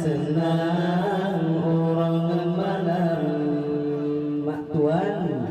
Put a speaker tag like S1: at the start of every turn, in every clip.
S1: Senang orang malam mak tuan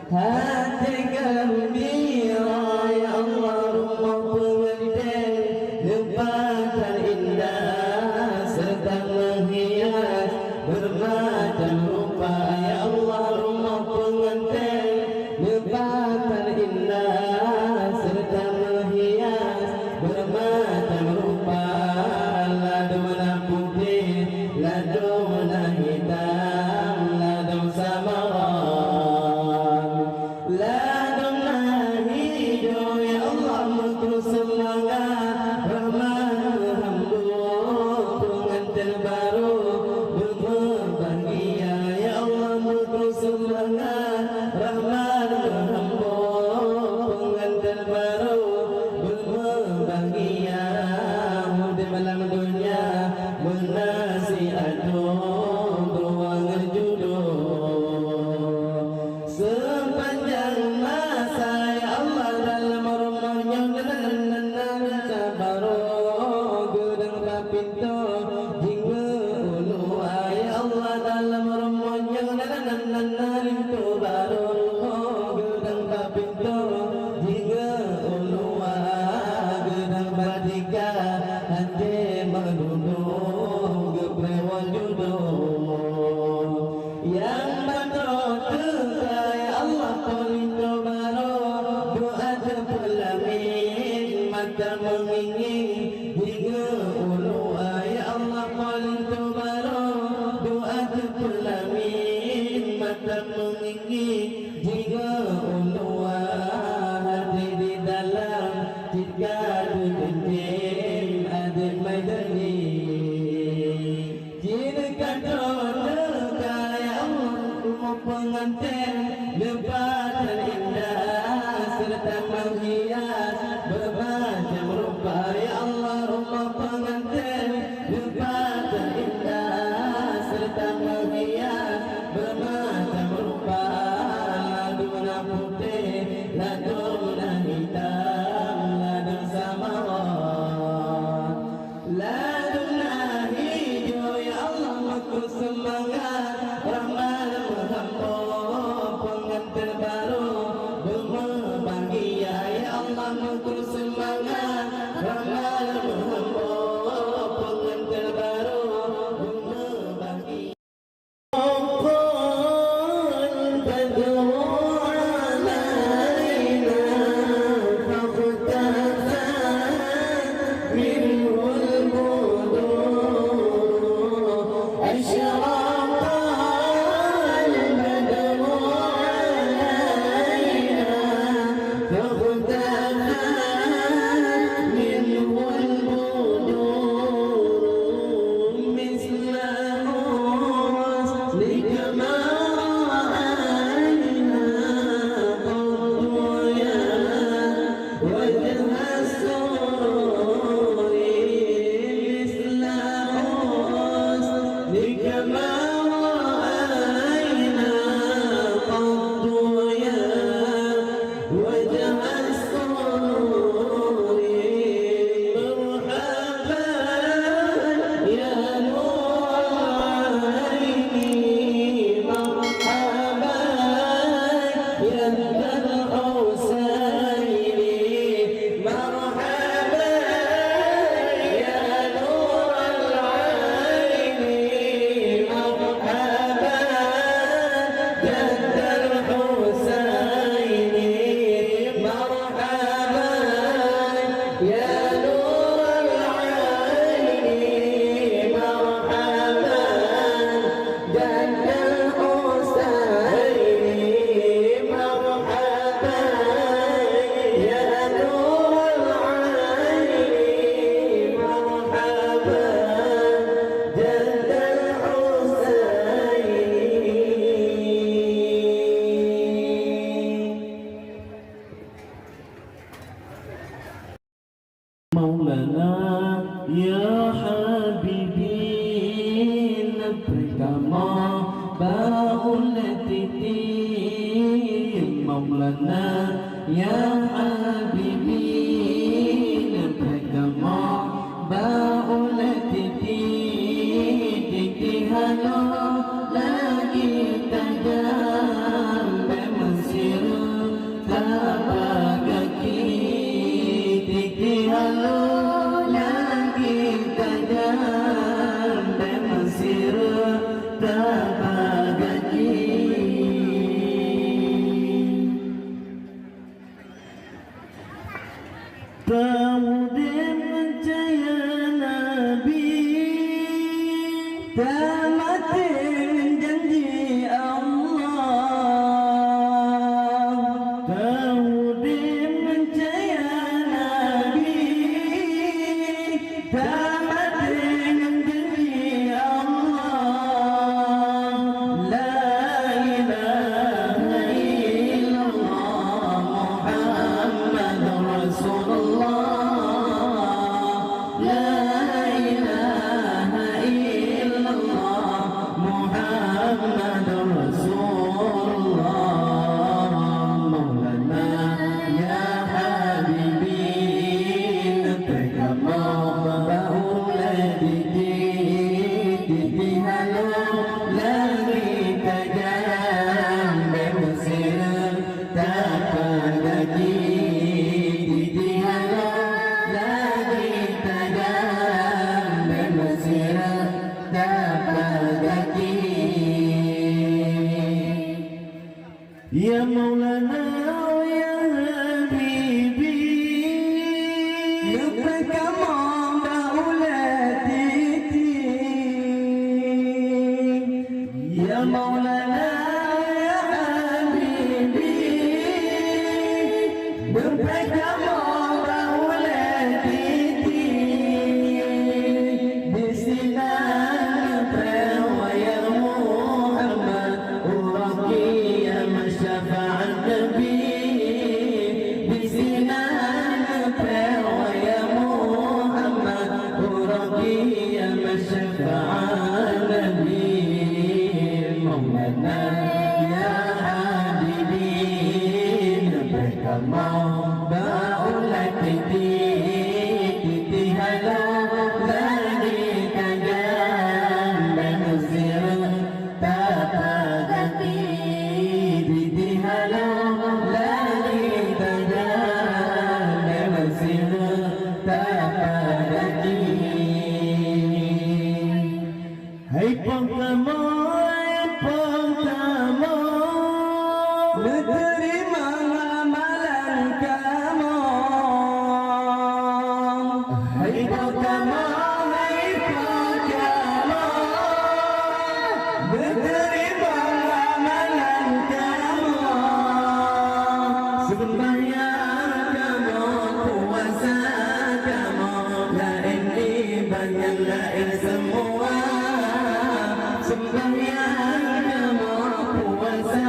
S1: hati gembira ya Allah rumah pengantin lempatan indah serta menghias bermacam rupa ya Allah rumah pengantin lempatan indah serta menghias bermacam rupa laduna putih laduna hitam laduna samaran laduna hijau ya Allah mengku semangat Rahman Alhamdulillah pengantin baru berbahagia ya Allah mengku semangat Rahman Alhamdulillah pengantin baru berbahagia di malam dunia menasihatun ruang jodoh sepanjang masa ya Allah dalam rumahnya nanti baru gedang pintu hingga ulu ya Allah dalam rumahnya nanti baru gedang pintu hingga ulu gedang badika hati menunduk keprewan jodoh yang betul ya Allah pelindung baru doa terpelamin mata mengingin hingga ulu ya Allah pelindung baru doa terpelamin mata mengingin hingga ulu hati di dalam jika dibenci adik maidani halo lagi tajam Mesir tapak kaki Titi halo lagi tajam Mesir tapak kaki Kemudian percaya Nabi tamatin janji Allah. Kemudian percaya Nabi tamatin janji Allah. La ilaha illallah Muhammadur Rasulullah. Ya Maulana ya Habibi labbaik maulatiti Ya Maulana ya Habibi labbaik maulatiti Bismillah wa ya Muhammad uraki شفاعة النبي بسنان ويا محمد وربي يا شفاعة النبي مولانا يا حبيبي لبيك بقول لك تيتي هلا لك جنب مسير تبغي Hai pertama Menerima amalan kamu Hai pertama Menerima amalan kamu Sembahyang kamu Puasa kamu Lain ibadah lain semua Sembahyang kamu, puasa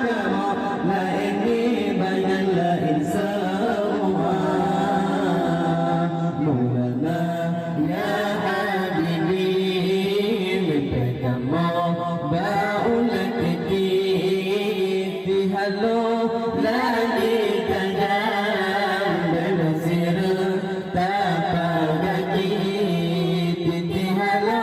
S1: kamu Lain ibadah lain semua Maulana ya Habibi Mimpi kamu baulah titi Halo lagi tajam Mesir tapak kaki Titi halo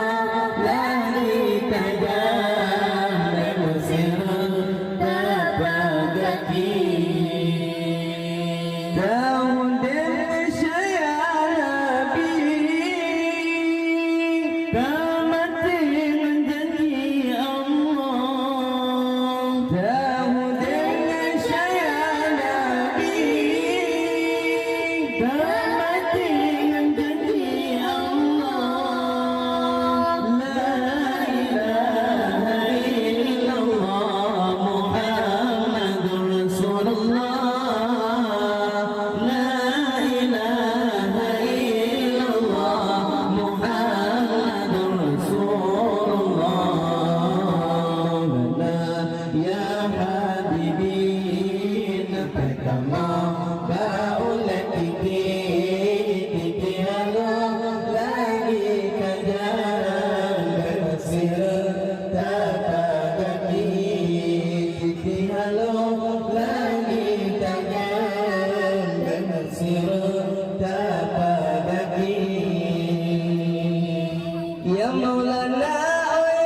S1: Ya Maulana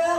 S1: ya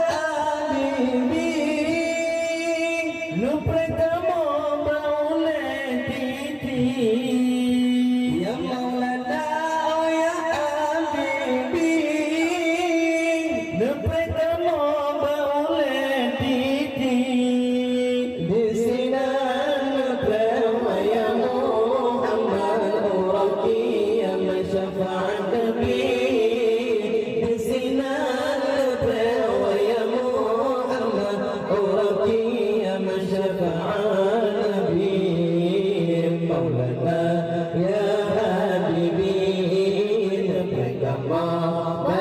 S1: ba